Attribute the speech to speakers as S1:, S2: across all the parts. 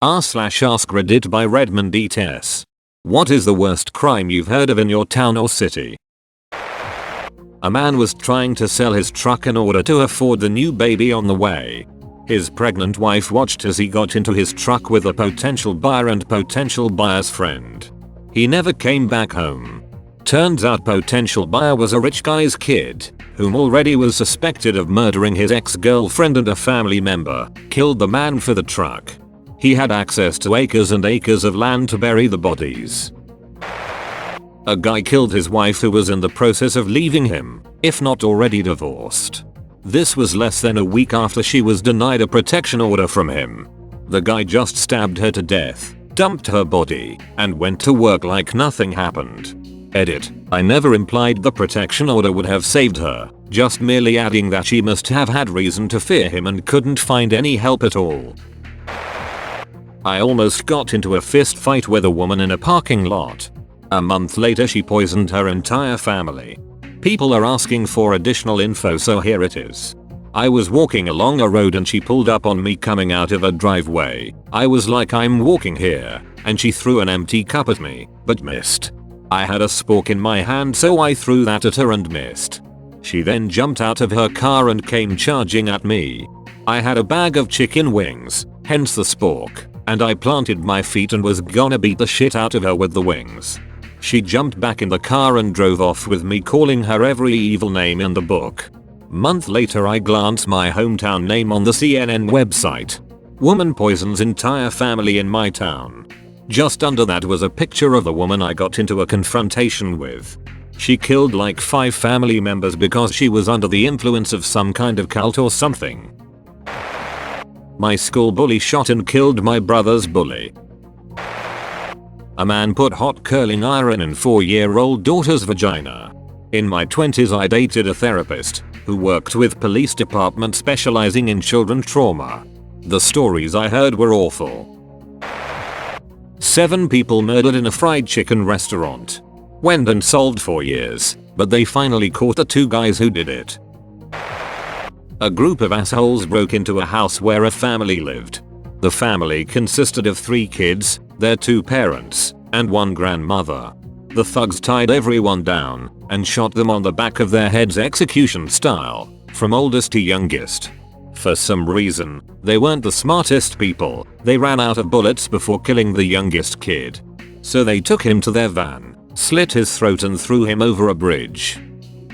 S1: r/AskReddit by Redmond ETS. What is the worst crime you've heard of in your town or city? A man was trying to sell his truck in order to afford the new baby on the way. His pregnant wife watched as he got into his truck with a potential buyer and potential buyer's friend. He never came back home. Turns out potential buyer was a rich guy's kid, whom already was suspected of murdering his ex-girlfriend, and a family member killed the man for the truck. He had access to acres and acres of land to bury the bodies. A guy killed his wife who was in the process of leaving him, if not already divorced. This was less than a week after she was denied a protection order from him. The guy just stabbed her to death, dumped her body, and went to work like nothing happened. Edit: I never implied the protection order would have saved her, just merely adding that she must have had reason to fear him and couldn't find any help at all. I almost got into a fist fight with a woman in a parking lot. A month later she poisoned her entire family. People are asking for additional info, so here it is. I was walking along a road and she pulled up on me coming out of a driveway. I was like, I'm walking here, and she threw an empty cup at me, but missed. I had a spork in my hand, so I threw that at her and missed. She then jumped out of her car and came charging at me. I had a bag of chicken wings, hence the spork, and I planted my feet and was gonna beat the shit out of her with the wings. She jumped back in the car and drove off with me, calling her every evil name in the book. Month later I glanced my hometown name on the CNN website. Woman poisons entire family in my town. Just under that was a picture of the woman I got into a confrontation with. She killed like 5 family members because she was under the influence of some kind of cult or something. My school bully shot and killed my brother's bully. A man put hot curling iron in 4-year-old daughter's vagina. In my 20s I dated a therapist who worked with police department specializing in children trauma. The stories I heard were awful. 7 people murdered in a fried chicken restaurant. Went unsolved for years, but they finally caught the 2 guys who did it. A group of assholes broke into a house where a family lived. The family consisted of 3 kids, their 2 parents, and 1 grandmother. The thugs tied everyone down and shot them on the back of their heads execution style, from oldest to youngest. For some reason, they weren't the smartest people. They ran out of bullets before killing the youngest kid. So they took him to their van, slit his throat and threw him over a bridge.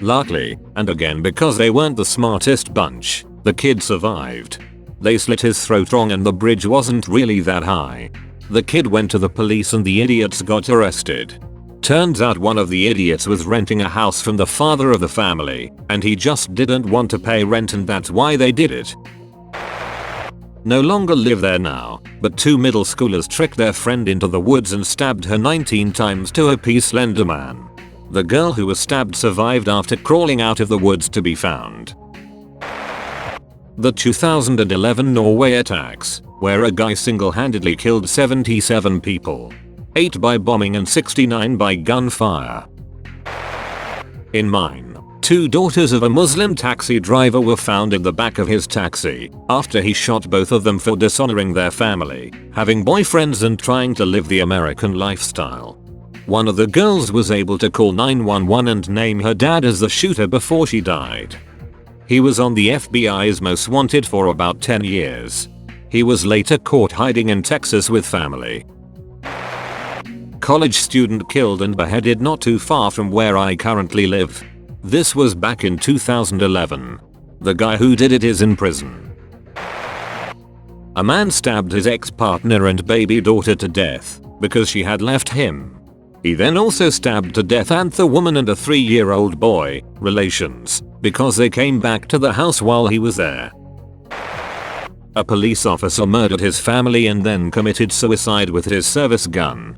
S1: Luckily, and again because they weren't the smartest bunch, the kid survived. They slit his throat wrong and the bridge wasn't really that high. The kid went to the police and the idiots got arrested. Turns out one of the idiots was renting a house from the father of the family, and he just didn't want to pay rent, and that's why they did it. No longer live there now, but 2 middle schoolers tricked their friend into the woods and stabbed her 19 times to appease Slender Man. The girl who was stabbed survived after crawling out of the woods to be found. The 2011 Norway attacks, where a guy single-handedly killed 77 people. 8 by bombing and 69 by gunfire. In mine, 2 daughters of a Muslim taxi driver were found in the back of his taxi after he shot both of them for dishonoring their family, having boyfriends and trying to live the American lifestyle. One of the girls was able to call 911 and name her dad as the shooter before she died. He was on the FBI's most wanted for about 10 years. He was later caught hiding in Texas with family. College student killed and beheaded not too far from where I currently live. This was back in 2011. The guy who did it is in prison. A man stabbed his ex-partner and baby daughter to death because she had left him. He then also stabbed to death the woman and a 3-year-old boy, relations, because they came back to the house while he was there. A police officer murdered his family and then committed suicide with his service gun.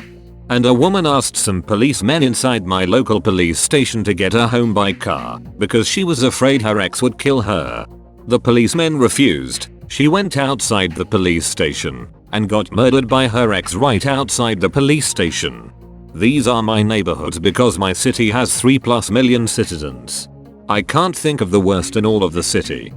S1: And a woman asked some policemen inside my local police station to get her home by car because she was afraid her ex would kill her. The policemen refused. She went outside the police station and got murdered by her ex right outside the police station. These are my neighborhoods because my city has 3+ million citizens. I can't think of the worst in all of the city.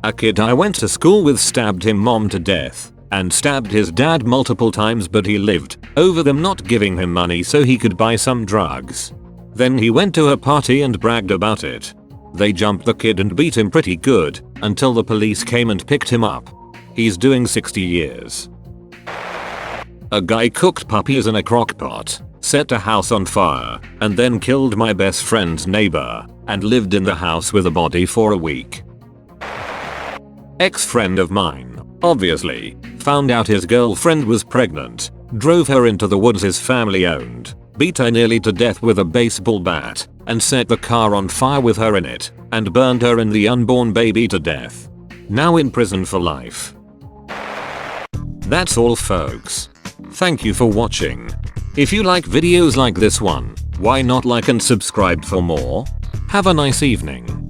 S1: A kid I went to school with stabbed his mom to death and stabbed his dad multiple times, but he lived over them not giving him money so he could buy some drugs. Then he went to a party and bragged about it. They jumped the kid and beat him pretty good until the police came and picked him up. He's doing 60 years. A guy cooked puppies in a crock pot, set a house on fire, and then killed my best friend's neighbor and lived in the house with a body for a week. Ex-friend of mine, obviously, found out his girlfriend was pregnant, drove her into the woods his family owned, beat her nearly to death with a baseball bat, and set the car on fire with her in it, and burned her and the unborn baby to death. Now in prison for life. That's all folks. Thank you for watching. If you like videos like this one, why not like and subscribe for more? Have a nice evening.